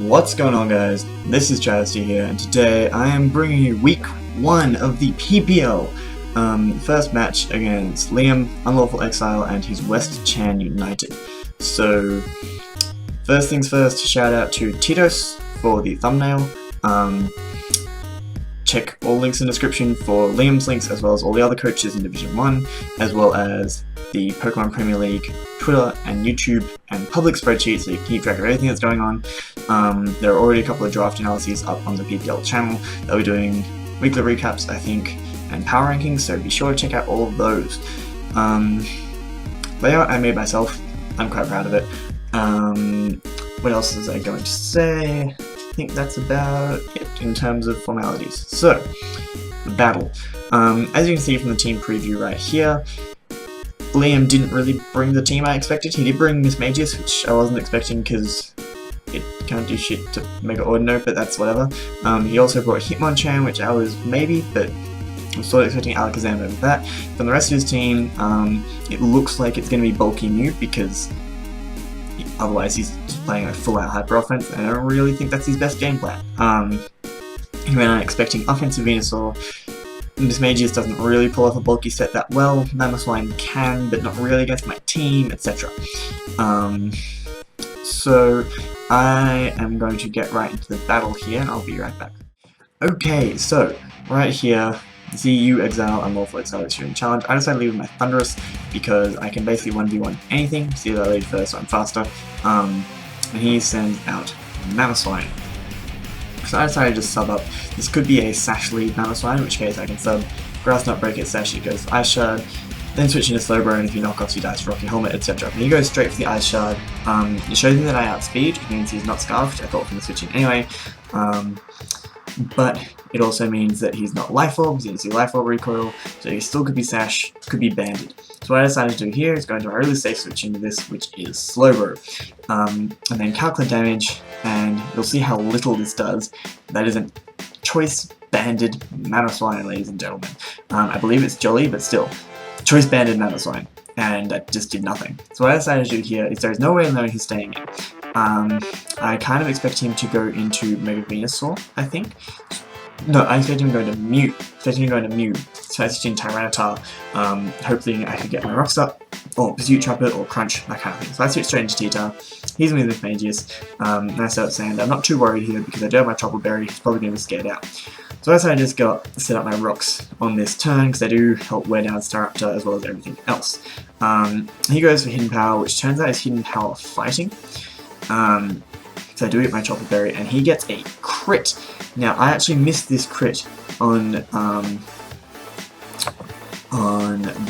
What's going on, guys? This is Schady here, and today I am bringing you week 1 of the PPL. First match against Liam, UnlawfulExile, and his West Chan United. So, first things first, shout out to Titos for the thumbnail. Check all links in the description for Liam's links, as well as all the other coaches in Division 1, as well as the Pokemon Premier League Twitter and YouTube and public spreadsheets so you can keep track of everything that's going on. There are already a couple of draft analyses up on the PPL channel. They'll be doing weekly recaps, I think, and power rankings, so be sure to check out all of those. Layout I made myself. I'm quite proud of it. What else was I going to say? I think that's about it in terms of formalities. So, the battle. As you can see from the team preview right here, Liam didn't really bring the team I expected. He did bring Mismagius, which I wasn't expecting because it can't do shit to Mega Ordino, but that's whatever. He also brought Hitmonchan, which I was maybe, but I'm sort of expecting Alakazam over that. From the rest of his team, it looks like it's going to be bulky Mew because otherwise he's just playing a full-out hyper offense, and I don't really think that's his best game plan. He went out expecting offensive Venusaur. Mismagius doesn't really pull off a bulky set that well. Mamoswine can, but not really against my team, etc. So I am going to get right into the battle here, and I'll be right back. Okay, so right here, ZU Exile, UnlawfulExile Extreme Challenge. I decided to leave with my Thundurus because I can basically 1v1 anything. See that I lead first, so I'm faster. And he sends out Mamoswine. So I decided to just sub up. This could be a Sash lead Mamoswine, in which case I can sub Grass Knot, Break It, Sash, it goes Ice Shard, then switch into Slyroh, and if you knock off, he dies for Rocky Helmet, etc. But he goes straight for the Ice Shard. It shows me that I outspeed, which means he's not Scarf, which I thought from the switching anyway. But it also means that he's not Life Orb, because you can see Life Orb recoil, so he still could be Sash, could be Banded. So what I decided to do here is go into a really safe switch into this, which is Slyroh. And then calculate damage, and you'll see how little this does. That is a choice banded Mamoswine, ladies and gentlemen. I believe it's Jolly, but still, choice banded Mamoswine, and that just did nothing. So what I decided to do here is there's no way of knowing he's staying in. I kind of expect him to go into Mega Venusaur, I think. No, I expect him to go into Mew. So I switched in Tyranitar, hopefully I could get my Rocks up, or Pursuit Trumpet, or Crunch, that kind of thing. So I switched straight into Tita. He's with Mismagius, and I start saying I'm not too worried here because I do have my Tropical Berry, he's probably going to be scared out. So I decided to just set up my Rocks on this turn because they do help wear down Staraptor as well as everything else. He goes for Hidden Power, which turns out is Hidden Power Fighting. So I do get my Tropical Berry, and he gets a crit. Now, I actually missed this crit on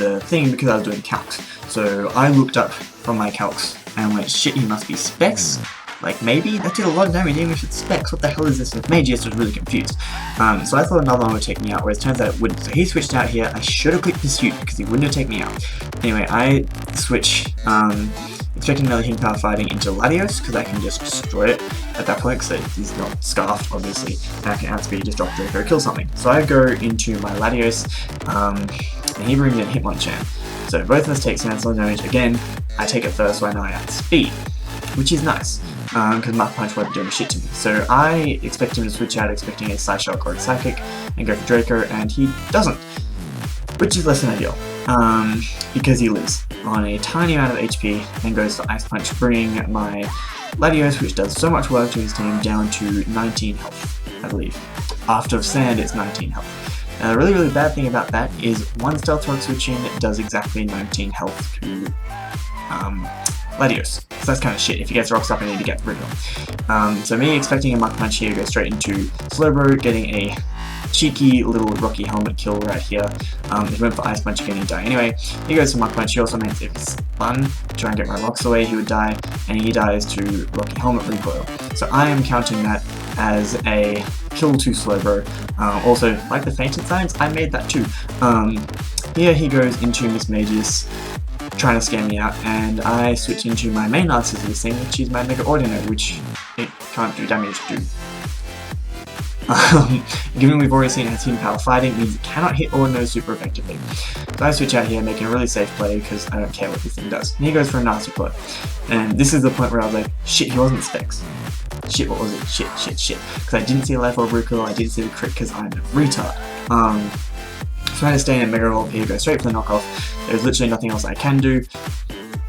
the thing because I was doing calcs. So I looked up from my calcs and went, shit, he must be Specs? Like, maybe? That did a lot of damage even if it's Specs. What the hell is this with Magius? I was really confused. So I thought another one would take me out, whereas it turns out it wouldn't. So he switched out here. I should have clicked Pursuit because he wouldn't have taken me out. Anyway, I switch, expecting another Hidden Power Fighting into Latios because I can just destroy it at that point because he's not Scarfed, obviously, and I can outspeed, just drop Draco, kill something. So I go into my Latios, and he brings in Hitmonchan. So both of us take Sandslash damage. Again, I take it first so I know I outspeed, which is nice, because Mach Punch won't do shit to me. So I expect him to switch out expecting a Psyshock or a Psychic and go for Draco, and he doesn't, which is less than ideal, because he lives on a tiny amount of HP and goes for Ice Punch, bringing my Latios, which does so much work to his team, down to 19 health, I believe. After Sand, it's 19 health. Now, the really bad thing about that is one Stealth Rock switching does exactly 19 health to Latios. So that's kind of shit. If he gets Rocks up, I need to get rid of him. So me expecting a Mach Punch here, go straight into Slyroh, getting a cheeky little Rocky Helmet kill right here. If he went for Ice Punch again, he'd die anyway. He goes for Mach Punch. He also means if he spun to try and get my Rocks away, he would die, and he dies to Rocky Helmet recoil. So I am counting that as a kill to Slyroh. Also, like the Fainted Signs, I made that too. Here he goes into Mismagius, trying to scare me out, and I switch into my main Narcissus thing, which is my Mega Ordino, which it can't do damage to. Given we've already seen it has Hidden Power Fighting, it means it cannot hit Ordino super effectively. So I switch out here, making a really safe play because I don't care what this thing does. And he goes for a Nasty Plot. And this is the point where I was like, shit, he wasn't Specs. shit, what was it? Shit. Because I didn't see the Life Orb recoil, I did see the crit because I'm a retard. Trying to stay in Mega Evolve here, go straight for the knockoff. There's literally nothing else I can do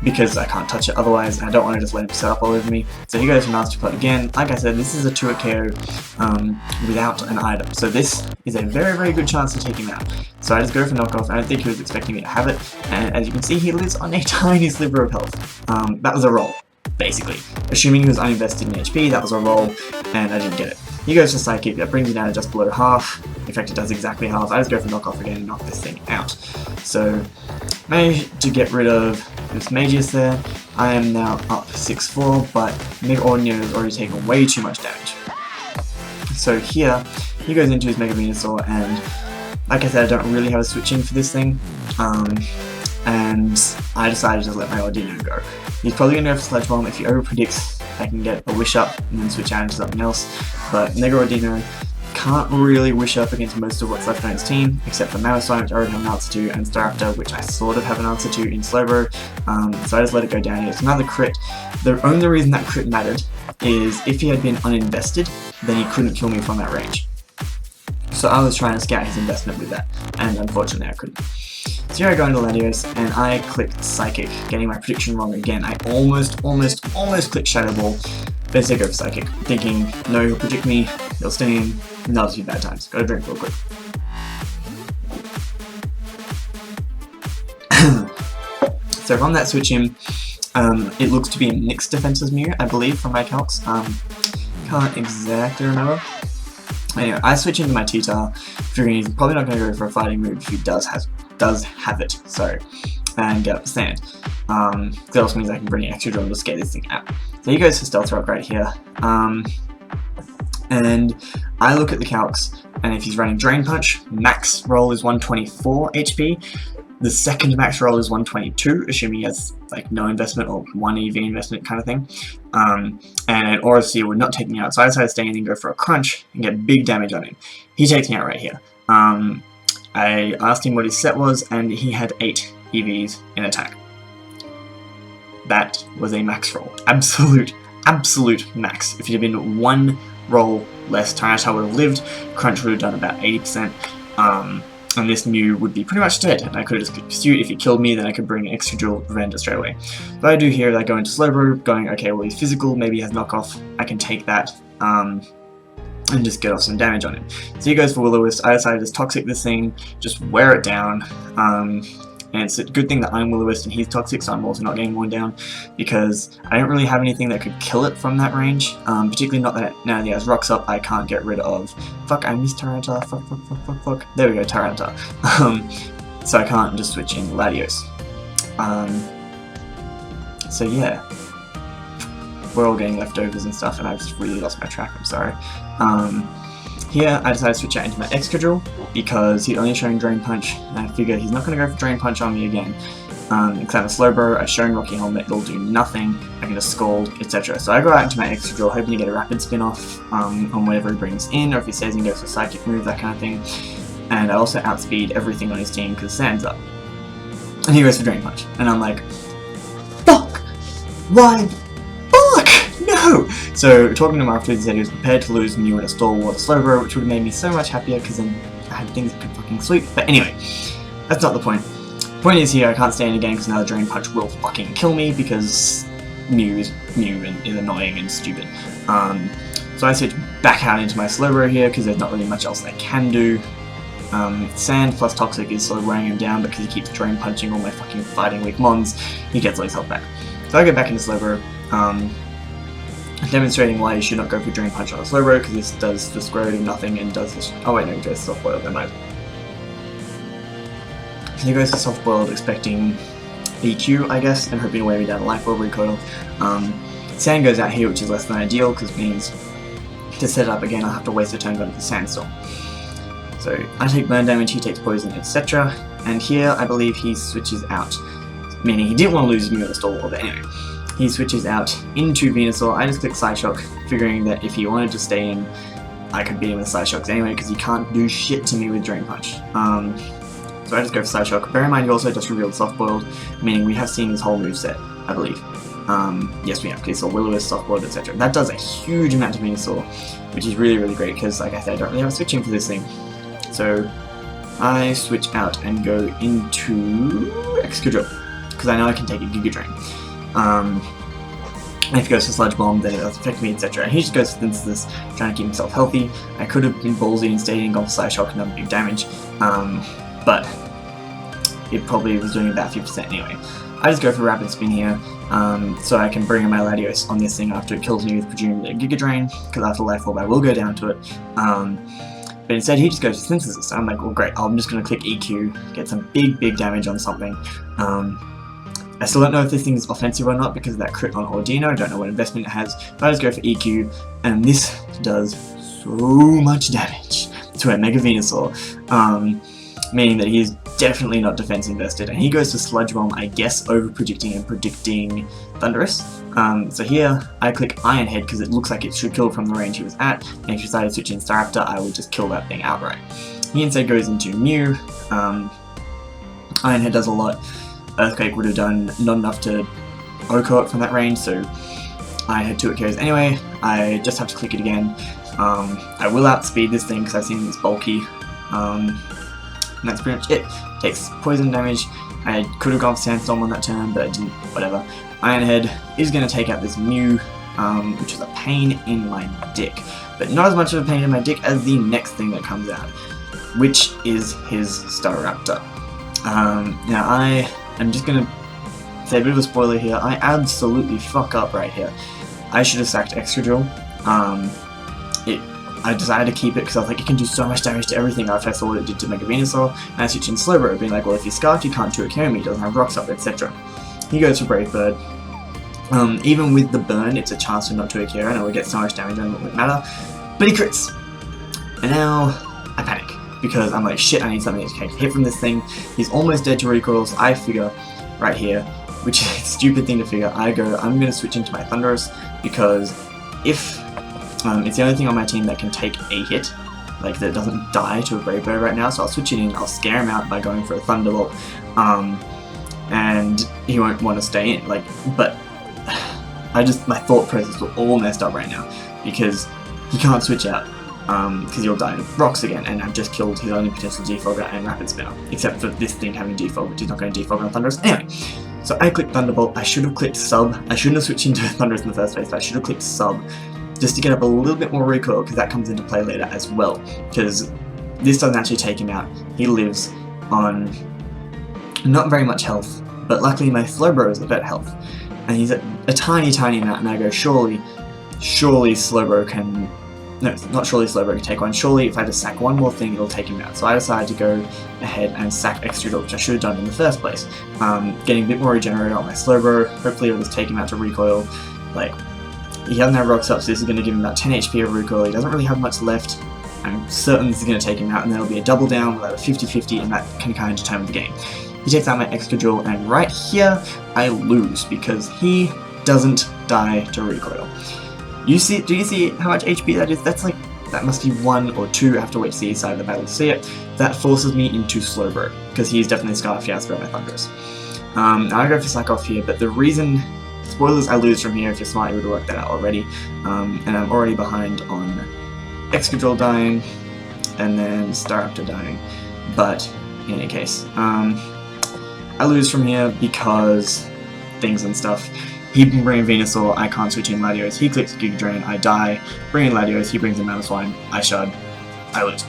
because I can't touch it otherwise, and I don't want to just let him set up all over me. So he goes for Master Plot again. Like I said, this is a 2-hit KO without an item, so this is a very, very good chance to take him out. So I just go for knockoff. I don't think he was expecting me to have it, and as you can see, he lives on a tiny sliver of health. That was a roll, basically. Assuming he was uninvested in HP, that was a roll, and I didn't get it. He goes for Psychic, that brings it down to just below half. In fact, it does exactly half. I just go for knockoff again and knock this thing out. So, managed to get rid of this Magius there. I am now up 6-4, but Mega Ordinary has already taken way too much damage. So here, he goes into his Mega Venusaur, and like I said, I don't really have a switch in for this thing. And I decided to let my Ordino go. He's probably going to go for Sludge Bomb. If he over-predicts, I can get a Wish Up and then switch out into something else. But Mega Ordino can't really Wish Up against most of what's left on his team, except for Mamoswine, which I already have an answer to, and Staraptor, which I sort of have an answer to in Slyroh. So I just let it go down here. It's another crit. The only reason that crit mattered is if he had been uninvested, then he couldn't kill me from that range. So I was trying to scout his investment with that, and unfortunately I couldn't. So here I go into Latios, and I clicked Psychic, getting my prediction wrong again. I almost clicked Shadow Ball, but instead go for Psychic, thinking, no, he'll predict me, he'll stay in, another 2 bad times. Gotta drink real quick. So from that switch in, it looks to be a mixed defenses Mew, I believe, from my calcs. Can't exactly remember. Anyway, I switch into my Titos, figuring he's probably not going to go for a fighting move if he does have it, sorry, and get up the stand. That also means I can bring an extra drill and just get this thing out. So he goes for Stealth Rock right here, and I look at the calcs, and if he's running Drain Punch, max roll is 124 HP, the second max roll is 122, assuming he has like no investment or 1 EV investment kind of thing. And Aura Seal would not take me out, so I decided to stay in and go for a Crunch and get big damage on him. He takes me out right here. I asked him what his set was, and he had 8 EVs in attack. That was a max roll. Absolute max. If it had been 1 roll less, Tyranitar would have lived, Crunch would have done about 80%, and this Mew would be pretty much dead, and I could have just pursued. If he killed me, then I could bring Extra Drill Revenge straight away. What I do here is I go into Slyroh, going, okay, well he's physical, maybe he has knockoff, I can take that, and just get off some damage on him. So he goes for Will-O-Wisp. I decided to just Toxic this thing, just wear it down, and it's a good thing that I'm Will-O-Wisp and he's Toxic, so I'm also not getting worn down, because I don't really have anything that could kill it from that range, particularly not that now that he has Rocks up, I can't get rid of. Fuck, I missed Tyranitar, fuck. There we go, Tyranitar. So I can't just switch in Latios. So yeah. We're all getting leftovers and stuff, and I've just really lost my track, I'm sorry. Here, I decided to switch out into my Excadrill, because he's only showing Drain Punch, and I figure he's not going to go for Drain Punch on me again. Because I have a Slowbro, I've shown Rocky Helmet, it'll do nothing, I can just Scald, etc. So I go out into my Excadrill, hoping to get a Rapid Spin-off on whatever he brings in, or if he says he goes for Psychic move, that kind of thing. And I also outspeed everything on his team, because Sand's up. And he goes for Drain Punch, and I'm like, fuck! Why? No! So, talking to him afterwards, he said he was prepared to lose Mew in a Stalwart Slowbro, which would have made me so much happier, because then I had things that could fucking sweep. But anyway, that's not the point. The point is here, I can't stay in the game because another Drain Punch will fucking kill me, because Mew is Mew and is annoying and stupid. So I switch back out into my Slowbro here, because there's not really much else I can do. Sand plus Toxic is sort of weighing him down, because he keeps Drain Punching all my fucking fighting weak mons, he gets all his health back. So I get back into Slowbro, demonstrating why you should not go for Drain Punch on a Slowbro, because this does just grow to nothing and does this. Oh wait, no, he goes Soft Boiled, never mind. So he goes to Soft Boiled expecting EQ, I guess, and hoping to wear me down a Life Orb recoil. Sand goes out here, which is less than ideal, because it means to set it up again I'll have to waste a turn going for Sandstorm. So I take burn damage, he takes poison, etc. And here I believe he switches out, meaning he didn't want to lose Mew in the Stalwart, but anyway. He switches out into Venusaur. I just click Psyshock, figuring that if he wanted to stay in, I could beat him with Psyshocks anyway, because he can't do shit to me with Drain Punch. So I just go for Psyshock. Bear in mind, he also just revealed Soft Boiled, meaning we have seen his whole moveset, I believe. Yes, we have Cleasaur, Will-O-Wisp, Softboard, etc. That does a huge amount to Venusaur, which is really, really great because, like I said, I don't really have a switching for this thing. So I switch out and go into Excadrill because I know I can take a Giga Drain. And if he goes for Sludge Bomb, then it doesn't affect me, etc. He just goes for Synthesis, trying to keep himself healthy. I could have been ballsy and stayed and gone for Side Shock and done big damage, but it probably was doing about 50% anyway. I just go for Rapid Spin here, so I can bring in my Latios on this thing after it kills me with presumably a Giga Drain, because after Life Orb I will go down to it. But instead he just goes for Synthesis, so I'm like, well great, I'm just going to click EQ, get some big damage on something. I still don't know if this thing is offensive or not because of that crit on Ordino, I don't know what investment it has, but I just go for EQ, and this does so much damage to a Mega Venusaur, meaning that he is definitely not defense invested, and he goes to Sludge Bomb, I guess over predicting and predicting Thundurus. So here I click Iron Head because it looks like it should kill from the range he was at, and if you decided to switch in Staraptor, I would just kill that thing outright. He instead goes into Mew. Iron Head does a lot. Earthquake would have done not enough to OHKO it from that range, so I had 2 carries anyway. I just have to click it again. I will outspeed this thing because I've seen it's bulky. And that's pretty much it. Takes poison damage. I could have gone for Sandstorm on that turn, but I didn't. Whatever. Iron Head is going to take out this Mew, which is a pain in my dick. But not as much of a pain in my dick as the next thing that comes out, which is his Staraptor. Now I'm just going to say a bit of a spoiler here. I absolutely fuck up right here. I should have sacked Excadrill. I decided to keep it because I was like, it can do so much damage to everything after I saw what it did to Mega Venusaur, and I switched in Slyroh, being like, well, if he's Scarfed, you can't 2-carry me, he doesn't have Rocks up, etc. He goes for Brave Bird. Even with the burn, it's a chance to not 2-carry, I know it gets so much damage and it won't matter, but he crits. And now I panic, because I'm like, shit, I need something to take a hit from this thing. He's almost dead to recoil, so I figure right here, which is a stupid thing to figure, I'm going to switch into my Thundurus, because if it's the only thing on my team that can take a hit, like that doesn't die to a Brave Bird right now, so I'll switch it in, I'll scare him out by going for a Thunderbolt, and he won't want to stay in, like, but my thought process was all messed up right now, because he can't switch out, because he'll die to Rocks again, and I've just killed his only potential Defogger and Rapid Spinner, except for this thing having Defog, which is not going to Defog on Thundurus. Anyway, so I clicked Thunderbolt, I should have clicked Sub, I shouldn't have switched into Thundurus in the first place, but I should have clicked Sub, just to get up a little bit more recoil, because that comes into play later as well, because this doesn't actually take him out. He lives on not very much health, but luckily my Slowbro is a bit health, and he's at a tiny amount, and I go, surely Slowbro can, no, not surely Slowbro can take one, surely if I just sack one more thing it'll take him out. So I decided to go ahead and sack Excadrill, which I should have done in the first place, getting a bit more regenerated on my Slowbro, hopefully it'll just take him out to recoil. Like, he doesn't have Rocks up, so this is going to give him about 10 HP of recoil. He doesn't really have much left. I'm certain this is going to take him out, and then it'll be a double down without a 50-50, and that can kind of determine the game. He takes out my Excadrill, and right here, I lose, because he doesn't die to recoil. Do you see how much HP that is? That's like, that must be 1 or 2, I have to wait to see his side of the battle to see it. That forces me into Slowbro, because he's definitely Scarfed, he has to go my Thundurus. I go for Slack Off here, but the reason, spoilers, I lose from here. If you're smart, you would have worked that out already. And I'm already behind on Excadrill dying, and then Staraptor dying. But in any case, I lose from here because things and stuff. He can bring in Venusaur, I can't switch in Latios. He clicks Giga Drain, I die. Bring in Latios, he brings in Mamoswine, I shard, I lose.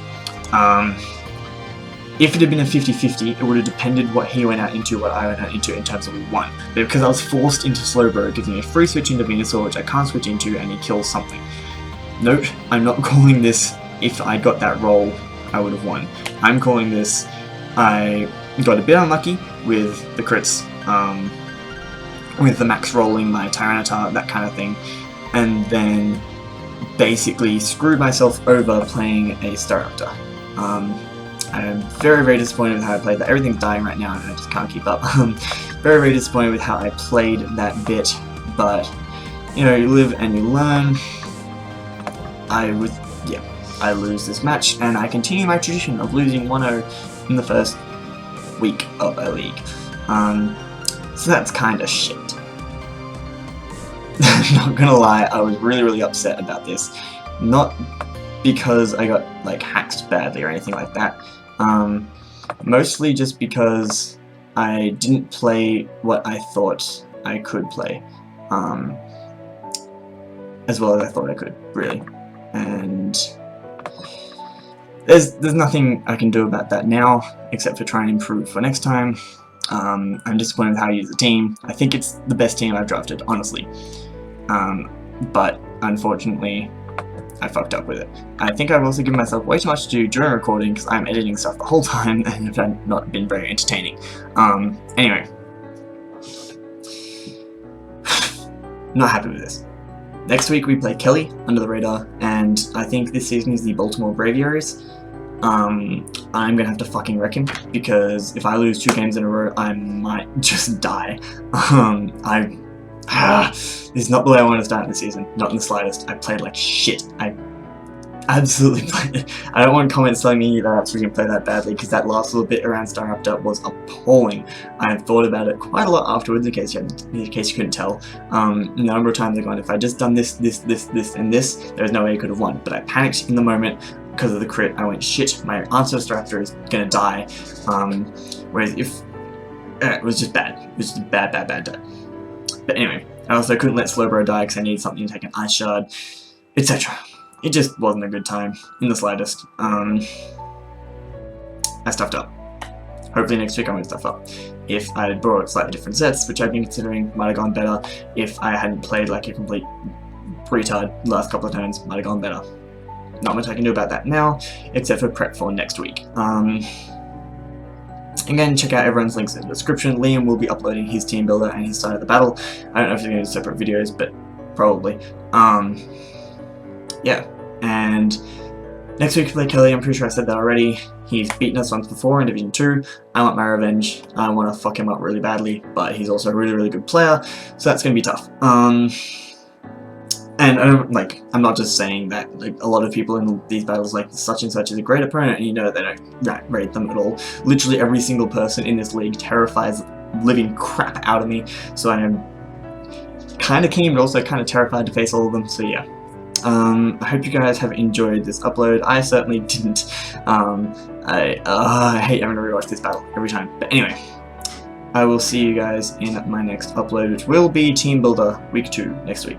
If it had been a 50-50, it would have depended what he went out into, what I went out into in terms of 1. But because I was forced into Slowbro, it gives me a free switch into Venusaur, which I can't switch into, and he kills something. Note, I'm not calling this, if I got that roll, I would have won. I'm calling this, I got a bit unlucky with the crits, with the max rolling, my Tyranitar, that kind of thing, and then basically screwed myself over playing a Staraptor. I'm very disappointed with how I played that. Everything's dying right now and I just can't keep up. Very disappointed with how I played that bit, but you know, you live and you learn. I lose this match, and I continue my tradition of losing 1-0 in the first week of a league. So that's kinda shit. I'm not gonna lie, I was really upset about this. Not because I got like hacked badly or anything like that. Mostly just because I didn't play what I thought I could play, as well as I thought I could, really. And there's nothing I can do about that now, except for try and improve for next time. I'm disappointed with how I use the team. I think it's the best team I've drafted, honestly. But unfortunately, I fucked up with it. I think I've also given myself way too much to do during recording because I'm editing stuff the whole time and have not been very entertaining. Anyway. Not happy with this. Next week we play Kelly, Under the Radar, and I think this season is the Baltimore Braviarys. I'm gonna have to fucking wreck him, because if I lose 2 games in a row, I might just die. This is not the way I want to start the season, not in the slightest. I played like shit. I absolutely played it. I don't want comments telling me that I actually didn't play that badly, because that last little bit around Star Raptor was appalling. I've thought about it quite a lot afterwards, in case you couldn't tell. A number of times I've gone, if I just done this, and this, there's no way I could have won. But I panicked in the moment because of the crit. I went, shit, my answer to Star Raptor is gonna die. Whereas if it was just bad. It was just a bad day. But anyway, I also couldn't let Slyroh die because I needed something to take an Ice Shard, etc. It just wasn't a good time, in the slightest. I stuffed up. Hopefully next week I won't stuff up. If I had brought slightly different sets, which I've been considering, might have gone better. If I hadn't played like a complete retard the last couple of turns, might have gone better. Not much I can do about that now, except for prep for next week. Again, check out everyone's links in the description. Liam will be uploading his team builder and his side of the battle. I don't know if they're going to do separate videos, but probably. Yeah, and next week we play Kelly. I'm pretty sure I said that already. He's beaten us once before in Division 2. I want my revenge. I want to fuck him up really badly, but he's also a really good player, so that's going to be tough. And I'm not just saying that, like, a lot of people in these battles, like, such and such is a great opponent, and you know they don't rate them at all. Literally every single person in this league terrifies the living crap out of me, so I am kind of keen, but also kind of terrified to face all of them, so yeah. I hope you guys have enjoyed this upload. I certainly didn't. I hate having to rewatch this battle every time, but anyway. I will see you guys in my next upload, which will be Team Builder Week 2 next week.